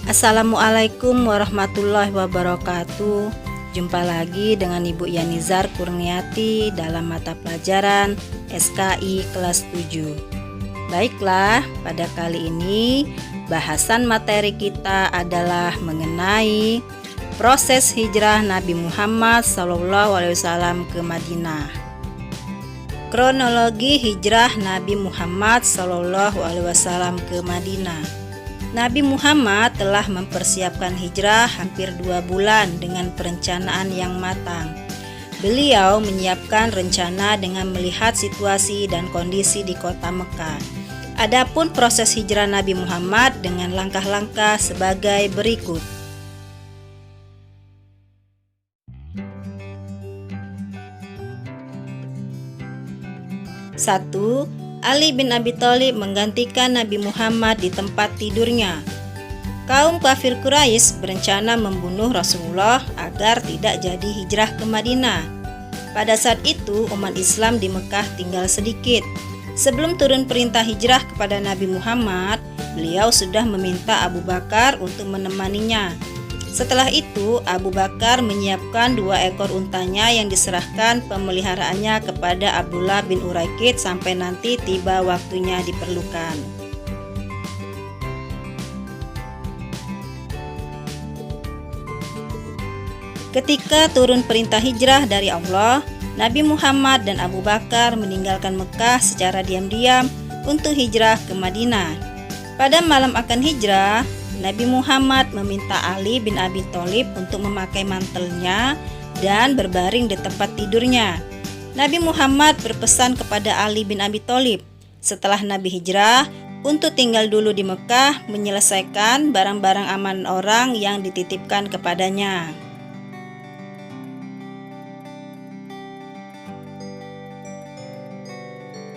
Assalamualaikum warahmatullahi wabarakatuh. Jumpa lagi dengan Ibu Yanizar Kurniati dalam mata pelajaran SKI kelas 7. Baiklah, pada kali ini bahasan materi kita adalah mengenai proses hijrah Nabi Muhammad SAW ke Madinah. Kronologi hijrah Nabi Muhammad SAW ke Madinah. Nabi Muhammad telah mempersiapkan hijrah hampir 2 bulan dengan perencanaan yang matang. Beliau menyiapkan rencana dengan melihat situasi dan kondisi di kota Mekah. Adapun proses hijrah Nabi Muhammad dengan langkah-langkah sebagai berikut. 1. Ali bin Abi Thalib menggantikan Nabi Muhammad di tempat tidurnya. Kaum kafir Quraisy berencana membunuh Rasulullah agar tidak jadi hijrah ke Madinah. Pada saat itu umat Islam di Mekah tinggal sedikit. Sebelum turun perintah hijrah kepada Nabi Muhammad, beliau sudah meminta Abu Bakar untuk menemaninya. Setelah itu, Abu Bakar menyiapkan 2 ekor untanya yang diserahkan pemeliharaannya kepada Abdullah bin Uraikid sampai nanti tiba waktunya diperlukan. Ketika turun perintah hijrah dari Allah, Nabi Muhammad dan Abu Bakar meninggalkan Mekah secara diam-diam untuk hijrah ke Madinah. Pada malam akan hijrah, Nabi Muhammad meminta Ali bin Abi Thalib untuk memakai mantelnya dan berbaring di tempat tidurnya. Nabi Muhammad berpesan kepada Ali bin Abi Thalib setelah Nabi hijrah untuk tinggal dulu di Mekah menyelesaikan barang-barang aman orang yang dititipkan kepadanya.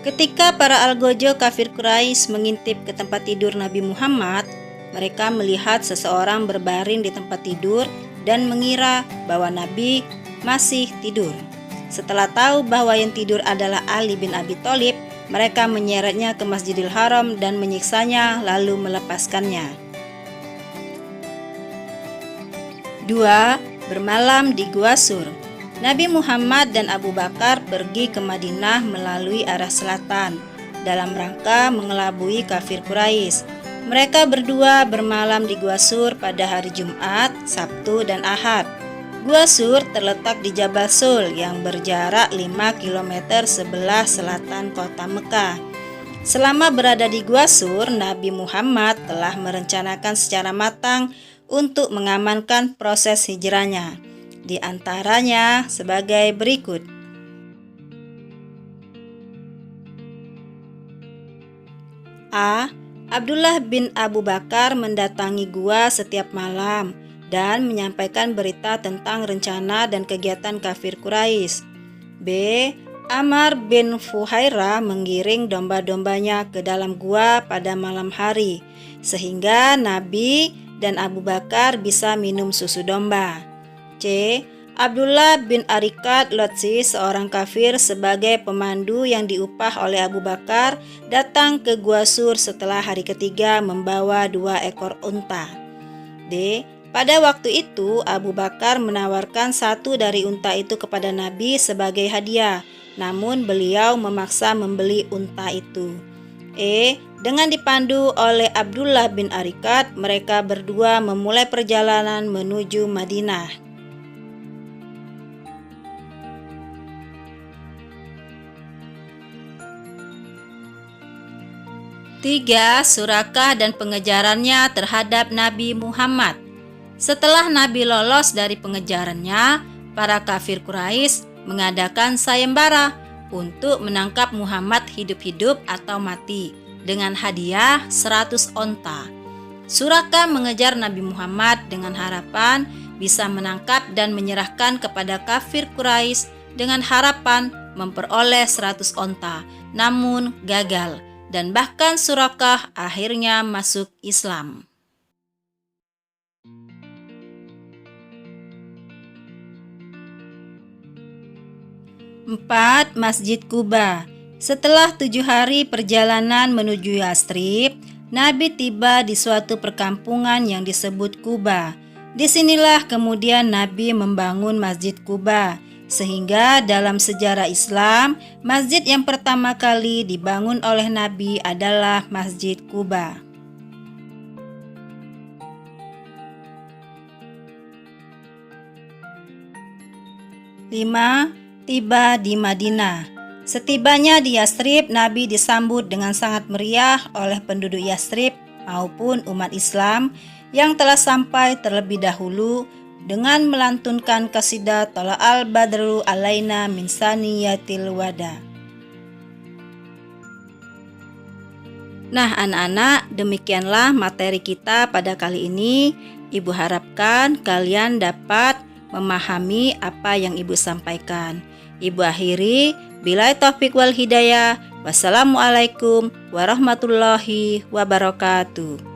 Ketika para algojo kafir Quraisy mengintip ke tempat tidur Nabi Muhammad, mereka melihat seseorang berbaring di tempat tidur dan mengira bahwa Nabi masih tidur. Setelah tahu bahwa yang tidur adalah Ali bin Abi Thalib, mereka menyeretnya ke Masjidil Haram dan menyiksanya lalu melepaskannya. 2. Bermalam di Gua Sur. Nabi Muhammad dan Abu Bakar pergi ke Madinah melalui arah selatan dalam rangka mengelabui kafir Quraisy. Mereka berdua bermalam di Gua Sur pada hari Jumat, Sabtu, dan Ahad. Gua Sur terletak di Jabal Sul yang berjarak 5 km sebelah selatan kota Mekah. Selama berada di Gua Sur, Nabi Muhammad telah merencanakan secara matang untuk mengamankan proses hijrahnya. Di antaranya sebagai berikut. A. Abdullah bin Abu Bakar mendatangi gua setiap malam dan menyampaikan berita tentang rencana dan kegiatan kafir Quraisy. B. Ammar bin Fuhairah menggiring domba-dombanya ke dalam gua pada malam hari, sehingga Nabi dan Abu Bakar bisa minum susu domba. C. Abdullah bin Arikat Lotsi, seorang kafir sebagai pemandu yang diupah oleh Abu Bakar, datang ke Gua Sur setelah hari ketiga membawa 2 ekor unta. D. Pada waktu itu Abu Bakar menawarkan 1 dari unta itu kepada Nabi sebagai hadiah, namun beliau memaksa membeli unta itu. E. Dengan dipandu oleh Abdullah bin Arikat, mereka berdua memulai perjalanan menuju Madinah. 3. Surakah dan pengejarannya terhadap Nabi Muhammad. Setelah Nabi lolos dari pengejarannya, para kafir Quraisy mengadakan sayembara untuk menangkap Muhammad hidup-hidup atau mati dengan hadiah 100 onta. Surakah mengejar Nabi Muhammad dengan harapan bisa menangkap dan menyerahkan kepada kafir Quraisy dengan harapan memperoleh 100 onta, namun gagal. dan bahkan Surakah akhirnya masuk Islam. 4. Masjid Quba. Setelah 7 hari perjalanan menuju Yastrib, Nabi tiba di suatu perkampungan yang disebut Quba. Disinilah kemudian Nabi membangun Masjid Quba, sehingga dalam sejarah Islam, masjid yang pertama kali dibangun oleh Nabi adalah Masjid Quba. Lima, tiba di Madinah. Setibanya di Yastrib, Nabi disambut dengan sangat meriah oleh penduduk Yastrib maupun umat Islam yang telah sampai terlebih dahulu dengan melantunkan qasidah Thala'al Badru Alaina min Saniyatil Wada. Nah anak-anak, demikianlah materi kita pada kali ini. Ibu harapkan kalian dapat memahami apa yang Ibu sampaikan. Ibu akhiri, billahi taufik wal hidayah. Wassalamualaikum warahmatullahi wabarakatuh.